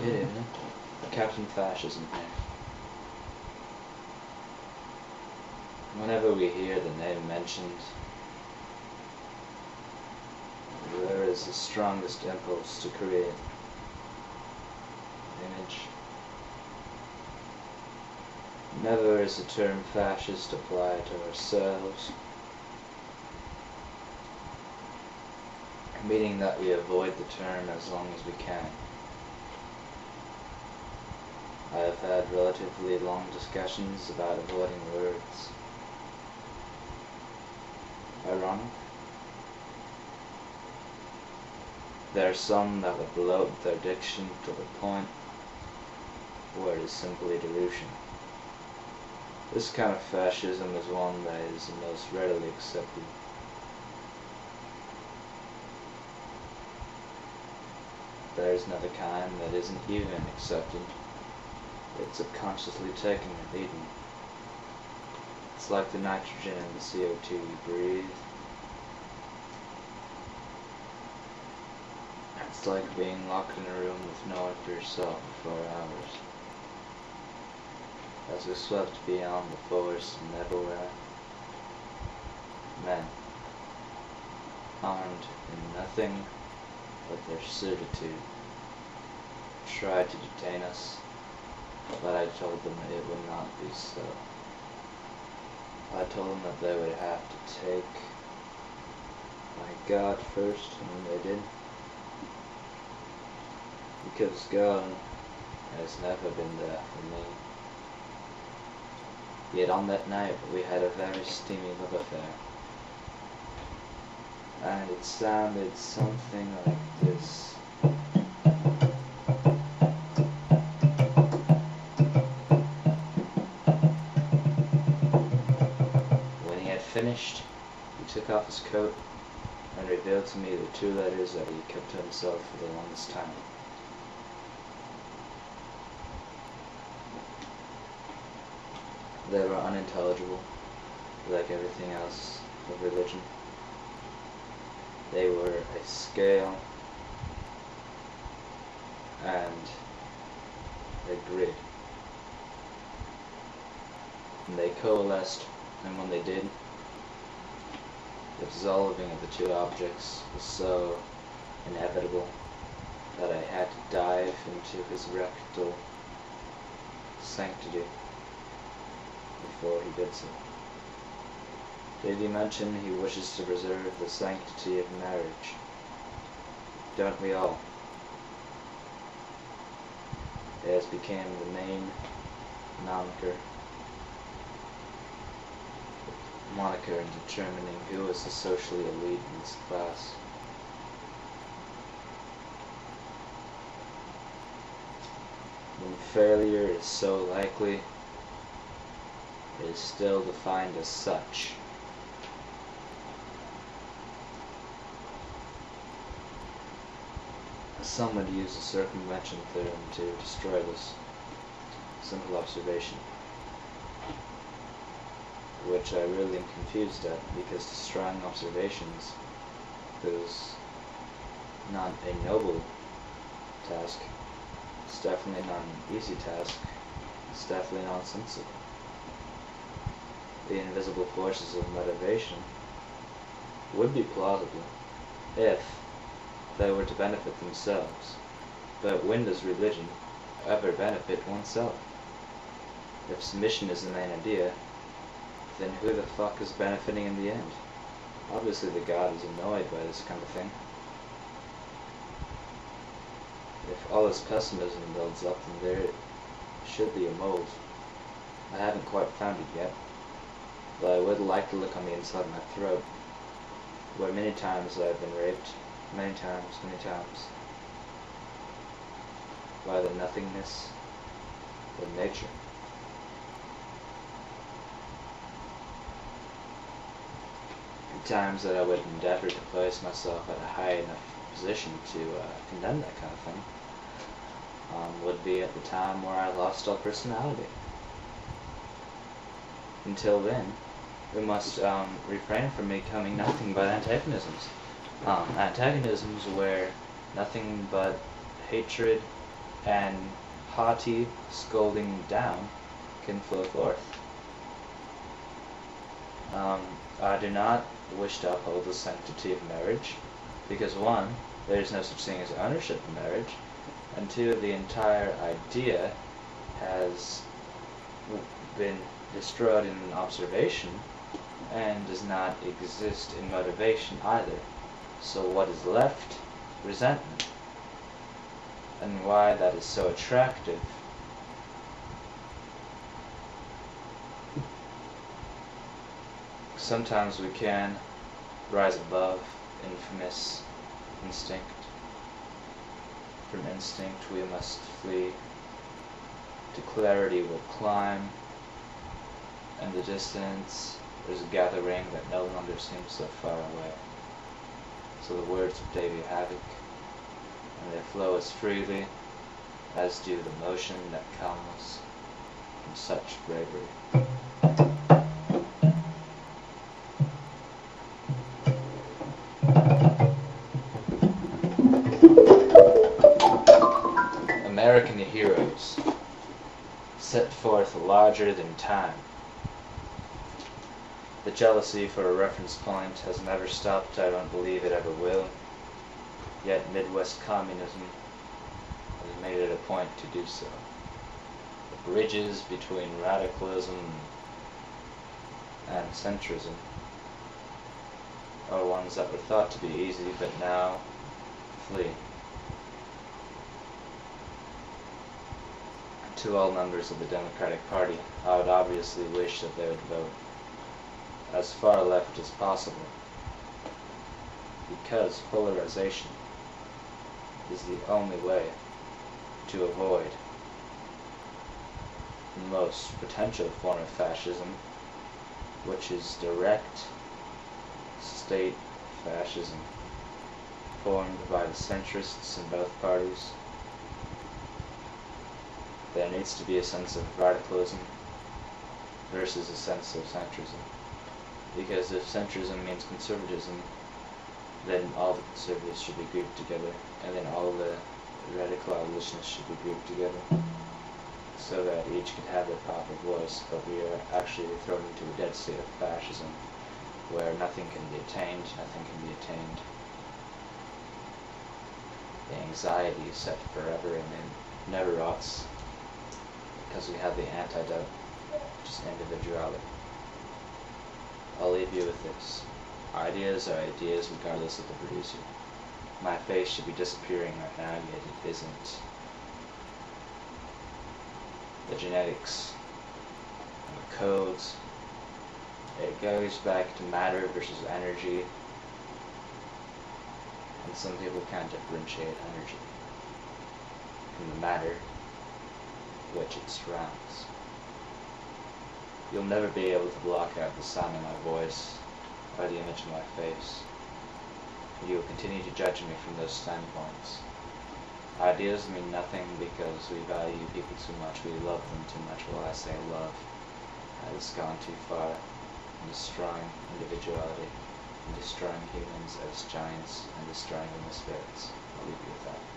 Good evening. Captain Fascism here. Whenever we hear the name mentioned, there is the strongest impulse to create an image. Never is the term fascist applied to ourselves, meaning that we avoid the term as long as we can. I have had relatively long discussions about avoiding words. Ironic? There are some that would bloat their diction to the point where it is simply delusion. This kind of fascism is one that is the most readily accepted. There is another kind that isn't even accepted. It's subconsciously taken and eaten. It's like the nitrogen and the CO2 you breathe. It's like being locked in a room with no one for yourself for 4 hours. As we swept beyond the forest and everywhere, men, armed in nothing but their certitude, tried to detain us, but I told them it would not be so. I told them that they would have to take my God first, and they did. Because God has never been there for me. Yet on that night we had a very steamy love affair. And it sounded something like this. When he had finished, he took off his coat and revealed to me the 2 letters that he kept to himself for the longest time. They were unintelligible, like everything else of religion. They were a scale and a grid. And they coalesced, and when they did, the dissolving of the 2 objects was so inevitable that I had to dive into his rectal sanctity before he did so. Did he mention he wishes to preserve the sanctity of marriage? Don't we all? It has become the main moniker in determining who is the socially elite in this class. When failure is so likely, it is still defined as such. Some would use the circumvention theorem to destroy this simple observation, which I really am confused at, because destroying observations is not a noble task. It's definitely not an easy task. It's definitely nonsensical. The invisible forces of motivation would be plausible if they were to benefit themselves. But when does religion ever benefit oneself? If submission is the main idea, then who the fuck is benefiting in the end? Obviously the God is annoyed by this kind of thing. If all this pessimism builds up, then there should be a mold. I haven't quite found it yet, but I would like to look on the inside of my throat, where many times I have been raped, many times, by the nothingness of nature. Times that I would endeavor to place myself at a high enough position to condemn that kind of thing would be at the time where I lost all personality. Until then, we must refrain from becoming nothing but antagonisms. Antagonisms where nothing but hatred and haughty scolding down can flow forth. I do not wish to uphold the sanctity of marriage, because one, there is no such thing as ownership in marriage, and two, the entire idea has been destroyed in observation and does not exist in motivation either. So what is left? Resentment. And why that is so attractive sometimes we can rise above infamous instinct. From instinct we must flee. To clarity we'll climb. In the distance there's a gathering that no longer seems so far away. So the words of Davy Havoc, and they flow as freely as do the motion that comes from such bravery. American heroes set forth larger than time. The jealousy for a reference point has never stopped, I don't believe it ever will. Yet Midwest communism has made it a point to do so. The bridges between radicalism and centrism are ones that were thought to be easy, but now flee. To all members of the Democratic Party, I would obviously wish that they would vote as far left as possible, because polarization is the only way to avoid the most potential form of fascism, which is direct state fascism, formed by the centrists in both parties. There needs to be a sense of radicalism versus a sense of centrism. Because if centrism means conservatism, then all the conservatives should be grouped together, and then all the radical abolitionists should be grouped together, so that each could have their proper voice. But we are actually thrown into a dead state of fascism, where nothing can be attained, nothing can be attained. The anxiety is set forever, and it never rots, because we have the antidote, which is individuality. I'll leave you with this. Ideas are ideas regardless of the producer. My face should be disappearing right now, yet it isn't. The genetics and the codes, it goes back to matter versus energy, and some people can't differentiate energy from the matter which it surrounds. You'll never be able to block out the sound of my voice or the image of my face. You will continue to judge me from those standpoints. Ideas mean nothing because we value people too much, we love them too much. Well, I say love has gone too far in destroying individuality, and destroying humans as giants, and destroying human spirits. I'll leave you with that.